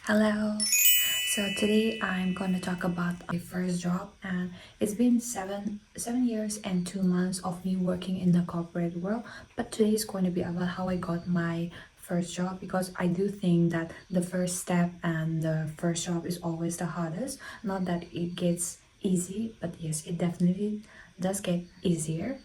Hello. So today I'm going to talk about my first job, and it's been seven years and 2 months of me working in the corporate world. But today is going to be about how I got my first job, because I do think that the first step and the first job is always the hardest. Not that it gets easy, but yes, it definitely does get easier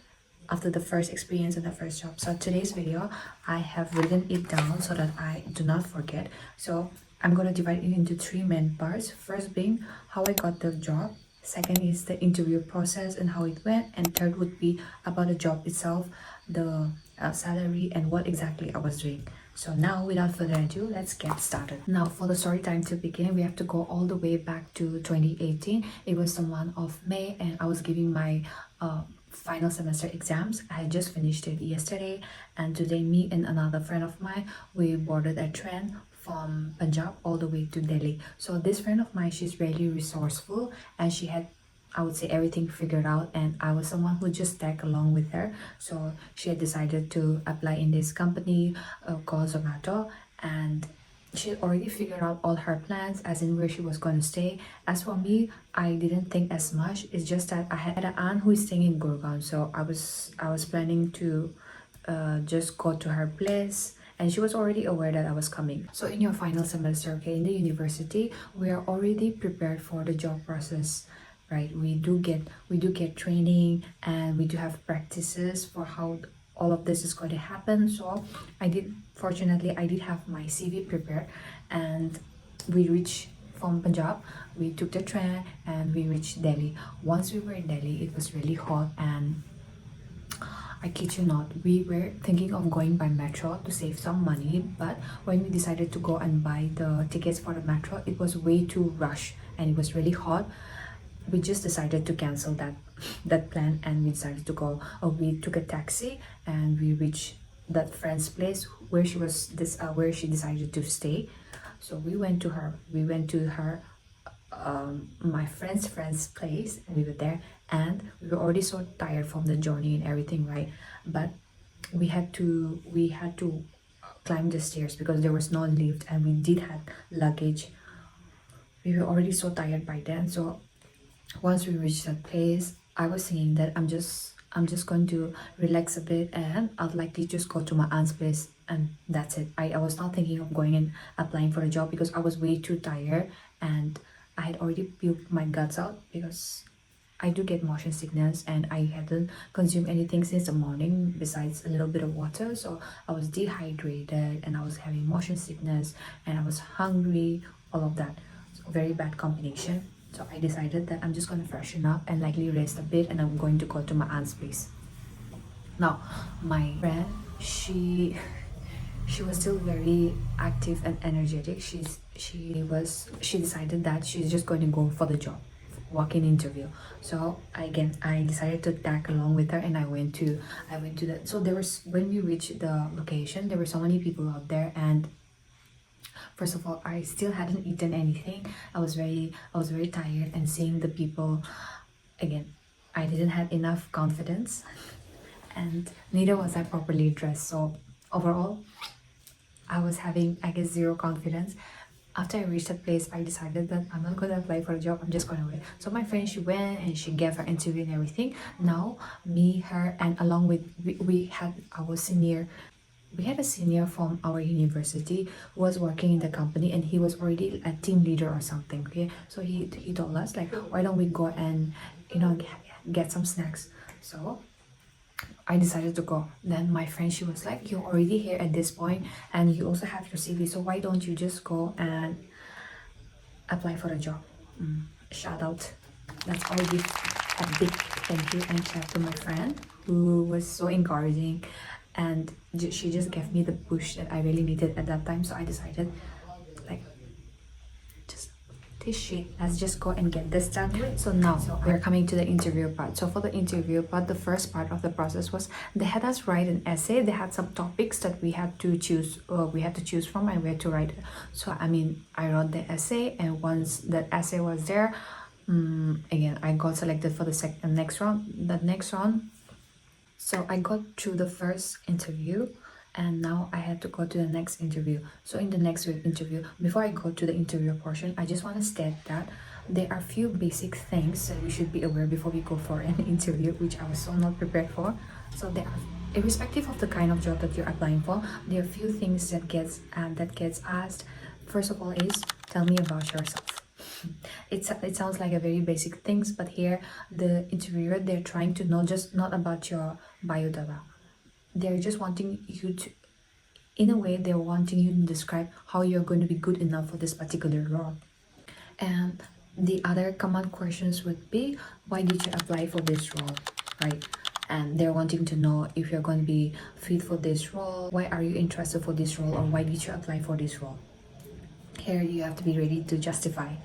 after the first experience and the first job. So today's video, I have written it down so that I do not forget. So I'm going to divide it into three main parts. First being how I got the job. Second is the interview process and how it went. And third would be about the job itself, the salary, and what exactly I was doing. So now, without further ado, let's get started. Now, for the story time to begin, we have to go all the way back to 2018. It was the month of May, and I was giving my final semester exams. I had just finished it yesterday, and today me and another friend of mine, we boarded a train from Punjab all the way to Delhi. So this friend of mine, she's really resourceful, and she had, I would say, everything figured out, and I was someone who just tag along with her. So she had decided to apply in this company called Zomato, and she had already figured out all her plans, as in where she was going to stay. As for me, I didn't think as much. It's just that I had an aunt who is staying in Gurgaon, so I was planning to just go to her place, and she was already aware that I was coming. So in your final semester, okay, in the university, we are already prepared for the job process, right? We do get training, and we do have practices for how all of this is going to happen. So fortunately I did have my CV prepared, and we reached from Punjab. We took the train and we reached Delhi. Once we were in Delhi, it was really hot, and I kid you not, we were thinking of going by metro to save some money, but when we decided to go and buy the tickets for the metro, it was way too rushed and it was really hot. We just decided to cancel that plan, and we decided to go. We took a taxi and we reached that friend's place where where she decided to stay. So we went to her my friend's place, and we were there, and we were already so tired from the journey and everything, right? But we had to climb the stairs because there was no lift, and we did have luggage. We were already so tired by then. So once we reached that place, I was thinking that I'm just going to relax a bit, and I'd likely just go to my aunt's place, and that's it. I was not thinking of going and applying for a job because I was way too tired, and I had already puked my guts out because I do get motion sickness, and I hadn't consumed anything since the morning besides a little bit of water. So I was dehydrated, and I was having motion sickness, and I was hungry, all of that. So very bad combination. So I decided that I'm just going to freshen up and likely rest a bit, and I'm going to go to my aunt's place. Now, my friend, she was still very active and energetic. She decided that she's just going to go for the job, walk-in interview. So I decided to tag along with her, and I went to the, so there was, when we reached the location, there were so many people out there, and first of all, I still hadn't eaten anything. I was very tired, and seeing the people again, I didn't have enough confidence, and neither was I properly dressed. So overall, I was having, I guess, zero confidence. After I reached that place, I decided that I'm not gonna apply for a job. I'm just gonna wait. So my friend, she went and she gave her interview and everything. Now, me, her, and along with we had our senior. We had a senior from our university who was working in the company, and he was already a team leader or something. Okay, so he told us, like, why don't we go and get some snacks? So I decided to go. Then my friend, she was like, you're already here at this point, and you also have your CV, so why don't you just go and apply for a job? Shout out. That's all. Give a big thank you and shout to my friend who was so encouraging, and she just gave me the push that I really needed at that time. So I decided, like, just this shit, let's just go and get this done. So now we're coming to the interview part. So for the interview part, the first part of the process was they had us write an essay. They had some topics that we had to choose from, and we had to write. So I wrote the essay, and once that essay was there, again, I got selected for the next round. So I got through the first interview, and now I had to go to the next interview. So in the next interview, before I go to the interview portion, I just want to state that there are few basic things that we should be aware before we go for an interview, which I was so not prepared for. So there are, irrespective of the kind of job that you're applying for, there are few things that gets asked. First of all is, tell me about yourself. It sounds like a very basic things, but here the interviewer, they're trying to know just not about your biodata. They're just wanting you to, in a way, they're wanting you to describe how you're going to be good enough for this particular role. And the other common questions would be, why did you apply for this role, right? And they're wanting to know if you're going to be fit for this role, why are you interested for this role, or why did you apply for this role. Here you have to be ready to justify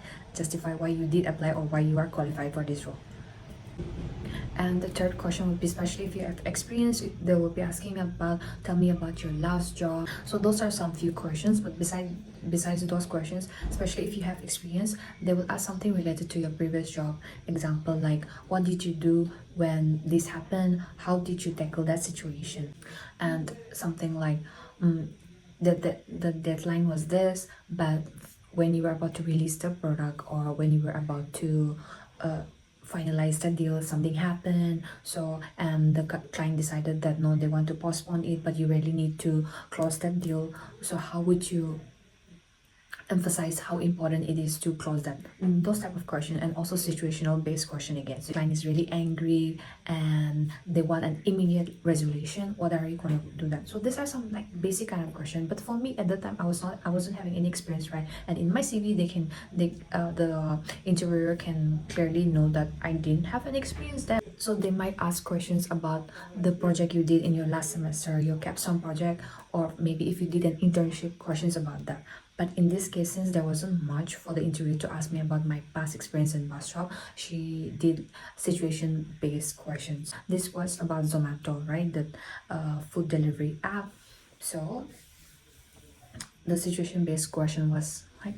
why you did apply or why you are qualified for this role. And the third question would be, especially if you have experience, they will be asking about, tell me about your last job. So those are some few questions, but besides those questions, especially if you have experience, they will ask something related to your previous job. Example, like, what did you do when this happened? How did you tackle that situation? And something like, the deadline was this, but when you were about to release the product, or when you were about to finalize the deal, something happened. So the client decided that no, they want to postpone it, but you really need to close that deal. So how would you emphasize how important it is to close that? Those type of question. And also situational based question again. So the client is really angry and they want an immediate resolution. What are you going to do that? So these are some like basic kind of question. But for me at the time, I wasn't having any experience, right? And in my CV, the interviewer can clearly know that I didn't have an experience there. So they might ask questions about the project you did in your last semester, your capstone project, or maybe if you did an internship, questions about that. But in this case, since there wasn't much for the interview to ask me about my past experience in bus job, she did situation-based questions. This was about Zomato, right? The food delivery app. So the situation-based question was like,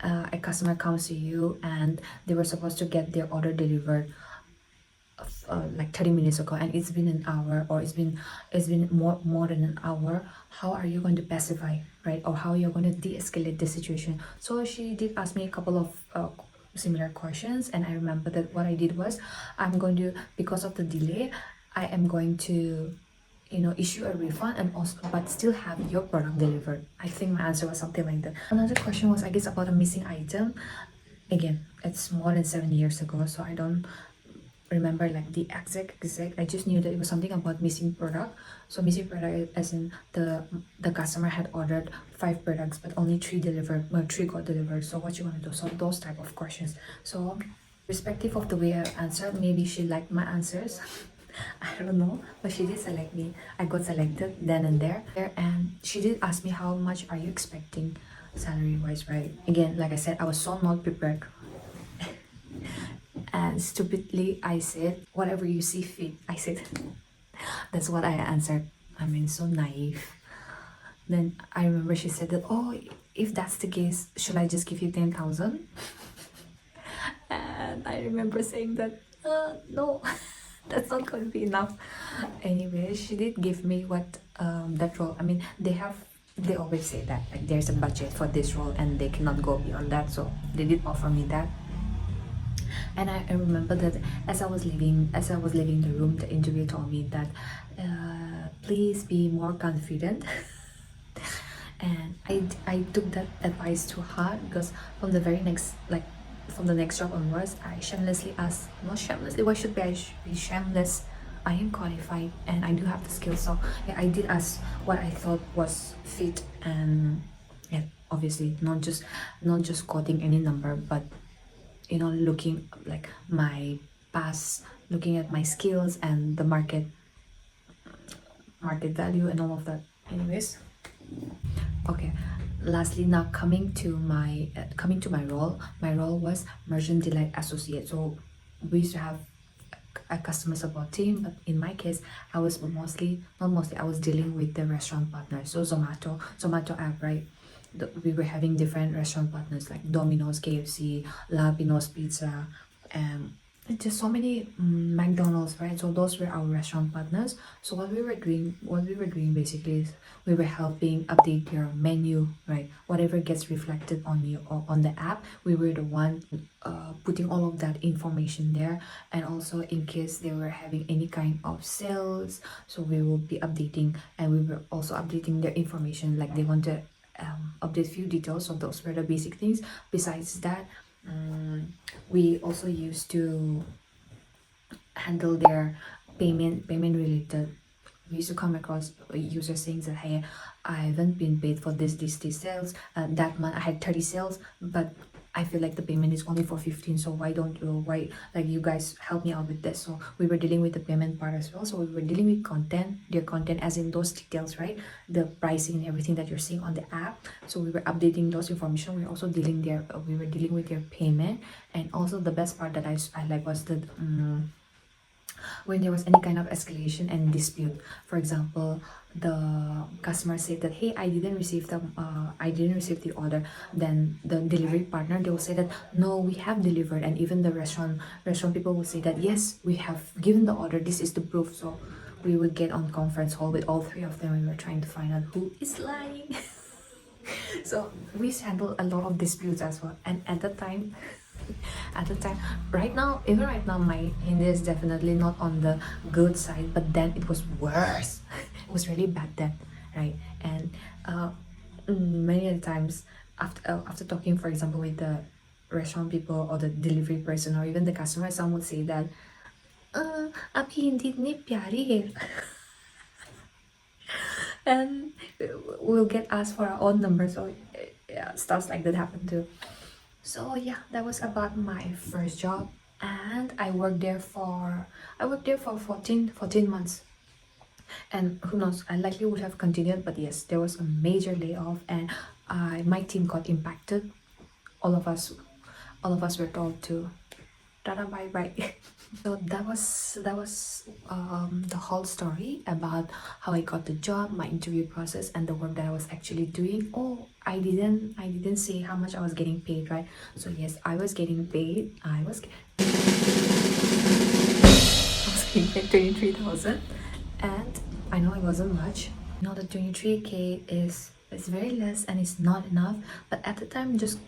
a customer comes to you and they were supposed to get their order delivered like 30 minutes ago, and it's been an hour, or it's been more than an hour. How are you going to pacify, right? Or how you're going to de-escalate the situation? So she did ask me a couple of similar questions, and I remember that what I did was, I'm going to, because of the delay, I am going to issue a refund, and also but still have your product delivered. I think my answer was something like that. Another question was, I guess, about a missing item. Again, it's more than 7 years ago, so I don't remember like the exact. I just knew that it was something about missing product. So missing product as in the customer had ordered 5 products but only 3 delivered, 3 got delivered. So what you want to do? So those type of questions. So respective of the way I answered, maybe she liked my answers. I don't know, but she did select me. I got selected then and there, and she did ask me, how much are you expecting salary wise, right? Again, like I said, I was so not prepared. And stupidly I said, whatever you see fit. I said that's what I answered. I mean, so naive. Then I remember she said that, oh, if that's the case, should I just give you 10,000? And I remember saying that, no, that's not going to be enough. Anyway, she did give me what that role. I mean, they always say that like there's a budget for this role and they cannot go beyond that. So they did offer me that. And I remember that as I was leaving the room, the interviewer told me that please be more confident. And I took that advice to heart, because from the next job onwards, I shamelessly asked, not shamelessly, why should I be shameless? I am qualified and I do have the skills. So yeah, I did ask what I thought was fit, and yeah, obviously not just quoting any number, but looking like my past, looking at my skills and the market value and all of that. Anyways, okay, lastly, now coming to my role. My role was merchant delight associate. So we used to have a customer support team, but in my case, I was I was dealing with the restaurant partners. So Zomato app, right? We were having different restaurant partners like Domino's, KFC, La Pino's Pizza, and just so many McDonald's, right? So those were our restaurant partners. So what we were doing basically is we were helping update their menu, right? Whatever gets reflected on you or on the app, we were the one putting all of that information there. And also in case they were having any kind of sales, so we will be updating, and we were also updating their information, like they want to update few details. So those were the basic things. Besides that, we also used to handle their payment related. We used to come across users saying that, hey, I haven't been paid for this sales. That month I had 30 sales, but I feel like the payment is only for 15. So why like you guys help me out with this? So we were dealing with the payment part as well. So we were dealing with their content, as in those details, right? The pricing and everything that you're seeing on the app. So we were updating those information. We were also we were dealing with their payment. And also the best part that I like was that when there was any kind of escalation and dispute. For example, the customer said that, hey, I didn't receive the order. Then the delivery partner, they will say that, no, we have delivered. And even the restaurant people will say that, yes, we have given the order, this is the proof. So we would get on conference call with all three of them. We were trying to find out who is lying. So we handled a lot of disputes as well. And at the time, right now my Hindi is definitely not on the good side, but then it was worse. It was really bad then, right? And many other times after talking, for example, with the restaurant people or the delivery person or even the customer, some would say that आपकी हिंदी इतनी प्यारी है. And we'll get asked for our own number. So yeah, stuff like that happened too. So yeah, that was about my first job, and I worked there for 14 months. And who knows, I likely would have continued, but yes, there was a major layoff, and my team got impacted. All of us were told to tata bye bye. So that was the whole story about how I got the job, my interview process, and the work that I was actually doing. Oh, I didn't say how much I was getting paid, right? So yes, I was getting paid. I was getting paid 23,000, and I know it wasn't much. You know, the 23K is very less and it's not enough. But at the time, just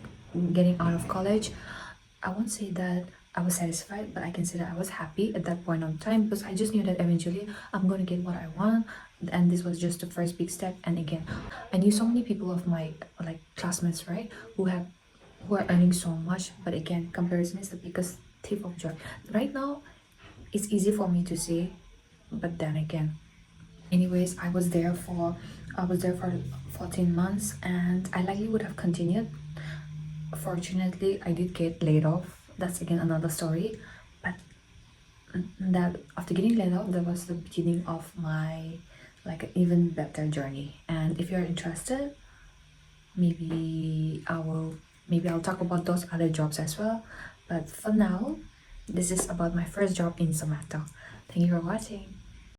getting out of college, I won't say that I was satisfied, but I can say that I was happy at that point of time, because I just knew that eventually I'm going to get what I want. And this was just the first big step. And again, I knew so many people of my like classmates, right, who are earning so much. But again, comparison is the biggest thief of joy. Right now, it's easy for me to say, but then again, anyways, I was there for 14 months, and I likely would have continued. Fortunately, I did get laid off. That's again another story. But that after getting laid off, that was the beginning of my like an even better journey. And if you're interested, maybe I'll talk about those other jobs as well. But for now, this is about my first job in Zomato. Thank you for watching.